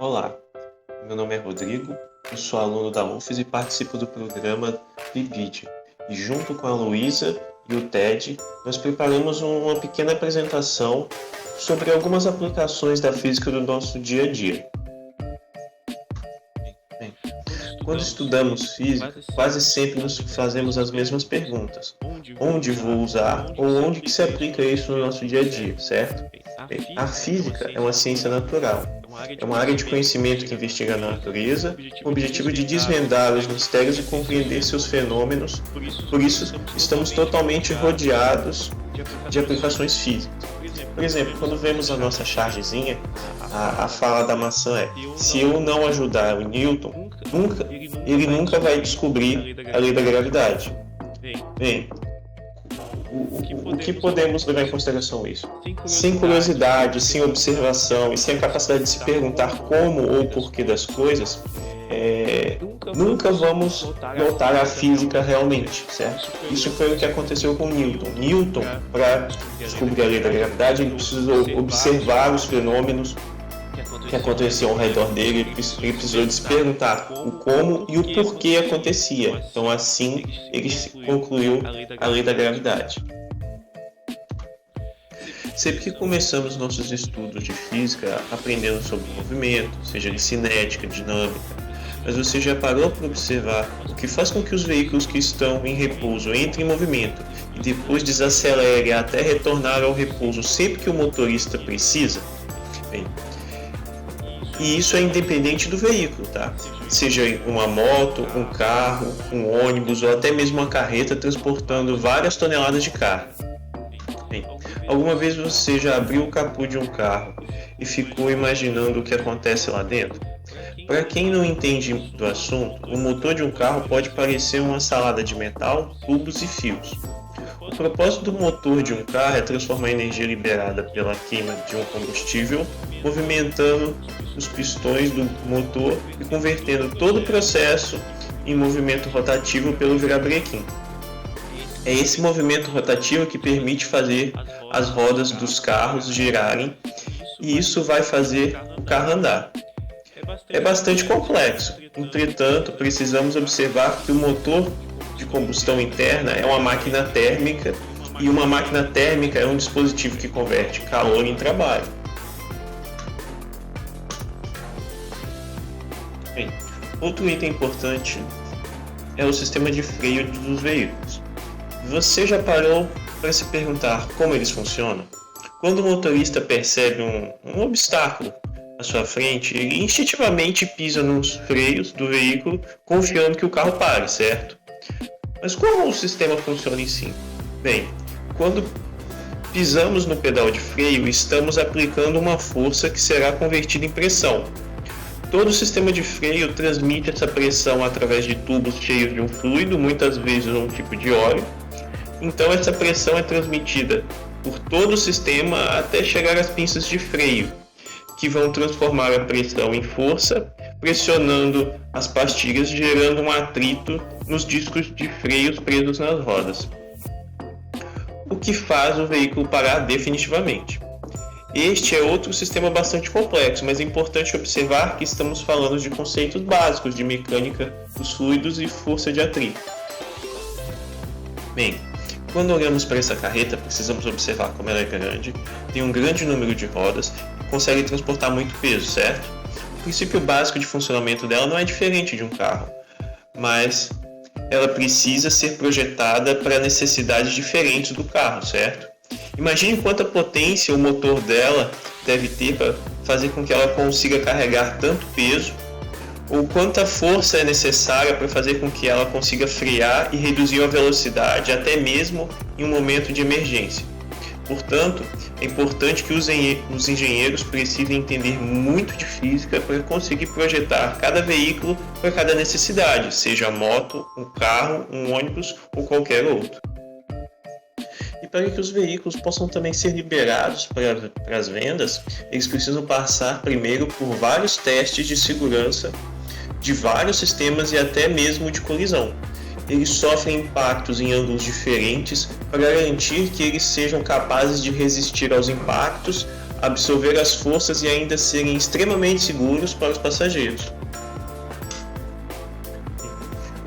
Olá, meu nome é Rodrigo, eu sou aluno da UFES e participo do programa VIBID. E junto com a Luísa e o Ted, nós preparamos uma pequena apresentação sobre algumas aplicações da física do nosso dia a dia. Bem, quando estudamos física, quase sempre nos fazemos as mesmas perguntas. Onde vou usar ou onde que se aplica isso no nosso dia a dia, certo? Bem, a física é uma ciência natural. É uma área de conhecimento que investiga a natureza, com o objetivo de desvendar os mistérios e compreender seus fenômenos. Por isso, estamos totalmente rodeados de aplicações físicas. Por exemplo, quando vemos a nossa chargezinha, a fala da maçã é: se eu não ajudar o Newton, ele nunca vai descobrir a lei da gravidade. Bem, o que podemos levar em consideração isso? Sem curiosidade, sem observação e sem a capacidade de se perguntar como ou porquê das coisas, nunca vamos notar a física realmente, certo? Isso foi o que aconteceu com Newton. Newton, para descobrir a lei da gravidade, ele precisou observar os fenômenos que aconteciam ao redor dele, ele precisou de se perguntar o como e o porquê acontecia. Então, assim, ele concluiu a lei da gravidade. Sempre que começamos nossos estudos de física aprendendo sobre movimento, seja de cinética, dinâmica, mas você já parou para observar o que faz com que os veículos que estão em repouso entrem em movimento e depois desacelerem até retornar ao repouso sempre que o motorista precisa? Bem, e isso é independente do veículo, tá? Seja uma moto, um carro, um ônibus ou até mesmo uma carreta transportando várias toneladas de carga. Bem, alguma vez você já abriu o capô de um carro e ficou imaginando o que acontece lá dentro? Para quem não entende do assunto, o motor de um carro pode parecer uma salada de metal, tubos e fios. O propósito do motor de um carro é transformar a energia liberada pela queima de um combustível, movimentando os pistões do motor e convertendo todo o processo em movimento rotativo pelo virabrequim. É esse movimento rotativo que permite fazer as rodas dos carros girarem e isso vai fazer o carro andar. É bastante complexo, entretanto, precisamos observar que o motor de combustão interna é uma máquina térmica e uma máquina térmica é um dispositivo que converte calor em trabalho. Bem, outro item importante é o sistema de freio dos veículos. Você já parou para se perguntar como eles funcionam? Quando o motorista percebe um obstáculo à sua frente, ele instintivamente pisa nos freios do veículo, confiando que o carro pare, certo? Mas como o sistema funciona em si? Bem, quando pisamos no pedal de freio, estamos aplicando uma força que será convertida em pressão. Todo o sistema de freio transmite essa pressão através de tubos cheios de um fluido, muitas vezes um tipo de óleo. Então essa pressão é transmitida por todo o sistema até chegar às pinças de freio, que vão transformar a pressão em força, pressionando as pastilhas, gerando um atrito nos discos de freios presos nas rodas, o que faz o veículo parar definitivamente. Este é outro sistema bastante complexo, mas é importante observar que estamos falando de conceitos básicos de mecânica dos fluidos e força de atrito. Bem, quando olhamos para essa carreta, precisamos observar como ela é grande, tem um grande número de rodas e consegue transportar muito peso, certo? O princípio básico de funcionamento dela não é diferente de um carro, mas ela precisa ser projetada para necessidades diferentes do carro, certo? Imagine quanta potência o motor dela deve ter para fazer com que ela consiga carregar tanto peso, ou quanta força é necessária para fazer com que ela consiga frear e reduzir a velocidade até mesmo em um momento de emergência. Portanto, é importante que os engenheiros precisem entender muito de física para conseguir projetar cada veículo para cada necessidade, seja a moto, um carro, um ônibus ou qualquer outro. E para que os veículos possam também ser liberados para as vendas, eles precisam passar primeiro por vários testes de segurança de vários sistemas e até mesmo de colisão. Eles sofrem impactos em ângulos diferentes para garantir que eles sejam capazes de resistir aos impactos, absorver as forças e ainda serem extremamente seguros para os passageiros.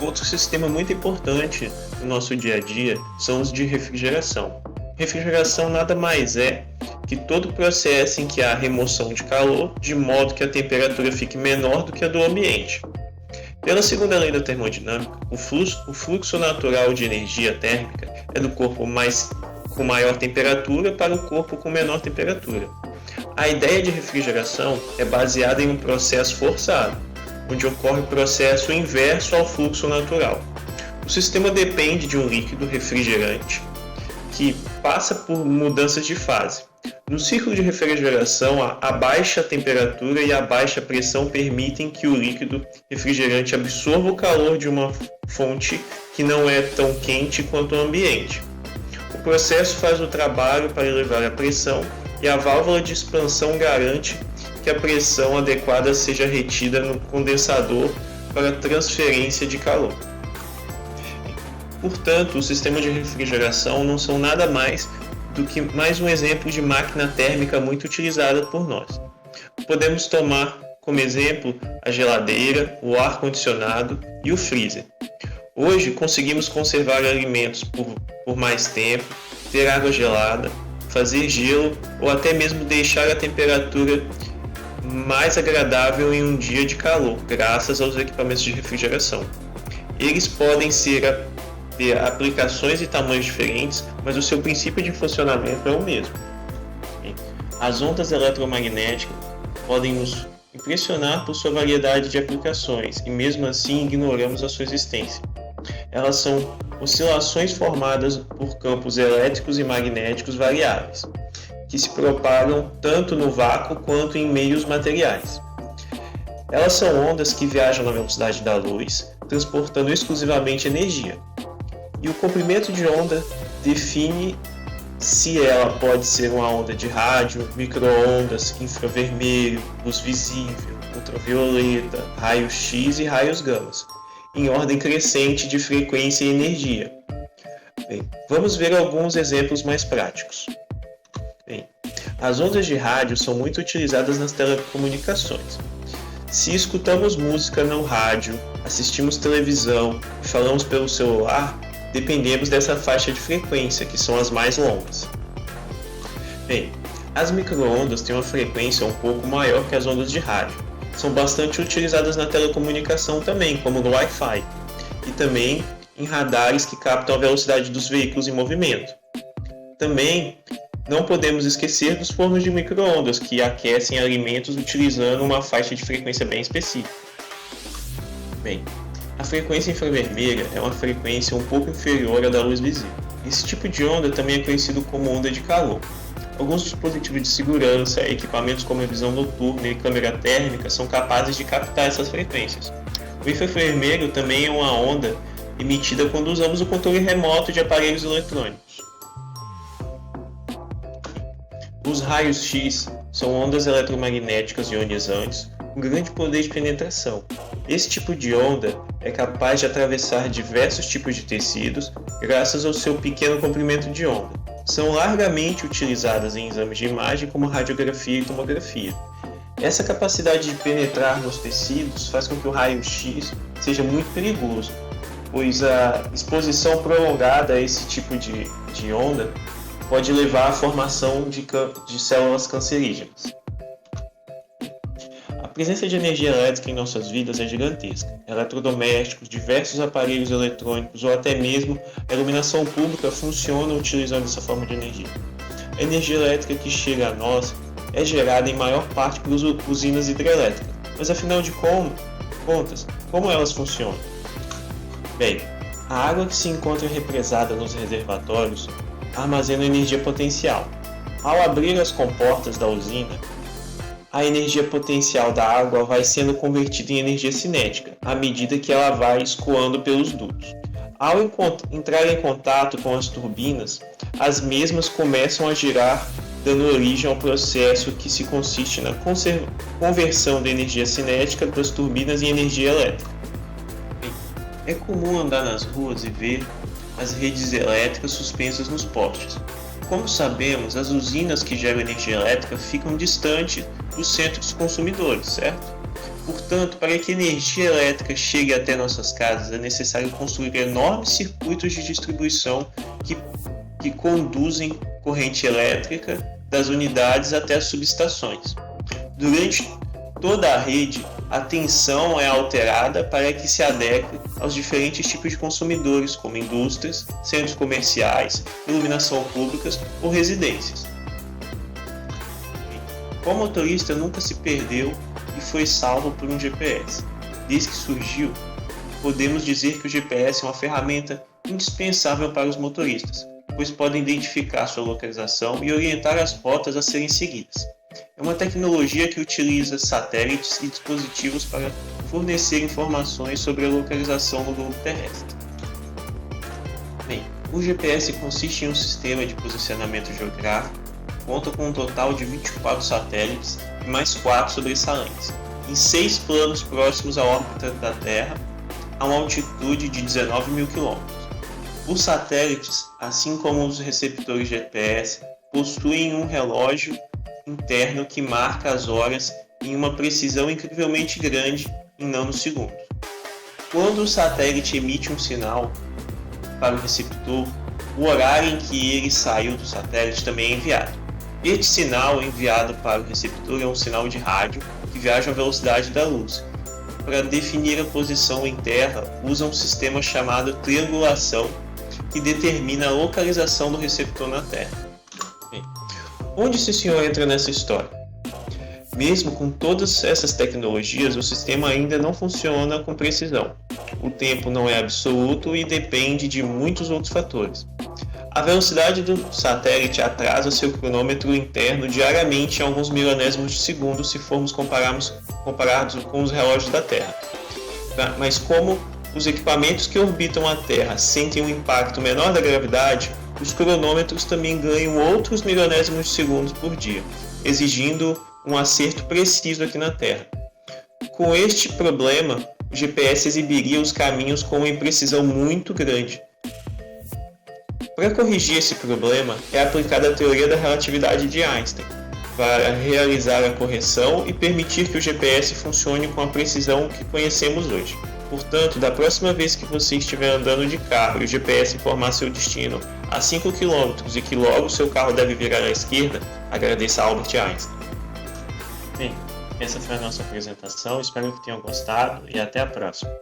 Outro sistema muito importante no nosso dia a dia são os de refrigeração. Refrigeração nada mais é que todo processo em que há remoção de calor, de modo que a temperatura fique menor do que a do ambiente. Pela segunda lei da termodinâmica, o fluxo natural de energia térmica é do corpo com maior temperatura para o corpo com menor temperatura. A ideia de refrigeração é baseada em um processo forçado, onde ocorre o processo inverso ao fluxo natural. O sistema depende de um líquido refrigerante que passa por mudanças de fase. No ciclo de refrigeração, a baixa temperatura e a baixa pressão permitem que o líquido refrigerante absorva o calor de uma fonte que não é tão quente quanto o ambiente. O processo faz o trabalho para elevar a pressão e a válvula de expansão garante que a pressão adequada seja retida no condensador para transferência de calor. Portanto, os sistemas de refrigeração não são nada mais do que mais um exemplo de máquina térmica muito utilizada por nós. Podemos tomar como exemplo a geladeira, o ar-condicionado e o freezer. Hoje conseguimos conservar alimentos por mais tempo, ter água gelada, fazer gelo ou até mesmo deixar a temperatura mais agradável em um dia de calor, graças aos equipamentos de refrigeração. Eles podem ter aplicações e tamanhos diferentes, mas o seu princípio de funcionamento é o mesmo. As ondas eletromagnéticas podem nos impressionar por sua variedade de aplicações e mesmo assim ignoramos a sua existência. Elas são oscilações formadas por campos elétricos e magnéticos variáveis, que se propagam tanto no vácuo quanto em meios materiais. Elas são ondas que viajam na velocidade da luz, transportando exclusivamente energia. E o comprimento de onda define se ela pode ser uma onda de rádio, micro-ondas, infravermelho, luz visível, ultravioleta, raio-x e raios gamas, em ordem crescente de frequência e energia. Bem, vamos ver alguns exemplos mais práticos. Bem, as ondas de rádio são muito utilizadas nas telecomunicações. Se escutamos música no rádio, assistimos televisão e falamos pelo celular, dependemos dessa faixa de frequência, que são as mais longas. Bem, as micro-ondas têm uma frequência um pouco maior que as ondas de rádio. São bastante utilizadas na telecomunicação também, como no Wi-Fi, e também em radares que captam a velocidade dos veículos em movimento. Também não podemos esquecer dos fornos de micro-ondas, que aquecem alimentos utilizando uma faixa de frequência bem específica. Bem, a frequência infravermelha é uma frequência um pouco inferior à da luz visível. Esse tipo de onda também é conhecido como onda de calor. Alguns dispositivos de segurança, equipamentos como a visão noturna e câmera térmica são capazes de captar essas frequências. O infravermelho também é uma onda emitida quando usamos o controle remoto de aparelhos eletrônicos. Os raios X são ondas eletromagnéticas ionizantes com grande poder de penetração. Esse tipo de onda é capaz de atravessar diversos tipos de tecidos graças ao seu pequeno comprimento de onda. São largamente utilizadas em exames de imagem como radiografia e tomografia. Essa capacidade de penetrar nos tecidos faz com que o raio-x seja muito perigoso, pois a exposição prolongada a esse tipo de onda pode levar à formação de células cancerígenas. A presença de energia elétrica em nossas vidas é gigantesca. Eletrodomésticos, diversos aparelhos eletrônicos ou até mesmo a iluminação pública funcionam utilizando essa forma de energia. A energia elétrica que chega a nós é gerada em maior parte por usinas hidrelétricas, mas afinal de contas, como elas funcionam? Bem, a água que se encontra represada nos reservatórios armazena energia potencial. Ao abrir as comportas da usina, a energia potencial da água vai sendo convertida em energia cinética, à medida que ela vai escoando pelos dutos. Ao entrar em contato com as turbinas, as mesmas começam a girar, dando origem ao processo que se consiste na conversão da energia cinética das turbinas em energia elétrica. É comum andar nas ruas e ver as redes elétricas suspensas nos postes. Como sabemos, as usinas que geram energia elétrica ficam distantes dos centros consumidores, certo? Portanto, para que a energia elétrica chegue até nossas casas, é necessário construir enormes circuitos de distribuição que conduzem corrente elétrica das unidades até as subestações. Durante toda a rede, a tensão é alterada para que se adeque aos diferentes tipos de consumidores, como indústrias, centros comerciais, iluminação públicas ou residências. O motorista nunca se perdeu e foi salvo por um GPS. Desde que surgiu, podemos dizer que o GPS é uma ferramenta indispensável para os motoristas, pois podem identificar sua localização e orientar as rotas a serem seguidas. É uma tecnologia que utiliza satélites e dispositivos para fornecer informações sobre a localização no globo terrestre. Bem, o GPS consiste em um sistema de posicionamento geográfico, conta com um total de 24 satélites e mais 4 sobressalentes, em 6 planos próximos à órbita da Terra, a uma altitude de 19 mil km. Os satélites, assim como os receptores GPS, possuem um relógio interno que marca as horas em uma precisão incrivelmente grande em nanosegundos. Quando o satélite emite um sinal para o receptor, o horário em que ele saiu do satélite também é enviado. Este sinal enviado para o receptor é um sinal de rádio que viaja à velocidade da luz. Para definir a posição em terra, usa um sistema chamado triangulação, que determina a localização do receptor na Terra. Bem, onde esse senhor entra nessa história? Mesmo com todas essas tecnologias, o sistema ainda não funciona com precisão. O tempo não é absoluto e depende de muitos outros fatores. A velocidade do satélite atrasa seu cronômetro interno diariamente em alguns milésimos de segundo se formos comparados com os relógios da Terra. Mas como os equipamentos que orbitam a Terra sentem um impacto menor da gravidade, os cronômetros também ganham outros milésimos de segundos por dia, exigindo um acerto preciso aqui na Terra. Com este problema, o GPS exibiria os caminhos com uma imprecisão muito grande. Para corrigir esse problema, é aplicada a teoria da relatividade de Einstein, para realizar a correção e permitir que o GPS funcione com a precisão que conhecemos hoje. Portanto, da próxima vez que você estiver andando de carro e o GPS informar seu destino a 5 km e que logo seu carro deve virar à esquerda, agradeça a Albert Einstein. Bem, essa foi a nossa apresentação, espero que tenham gostado e até a próxima.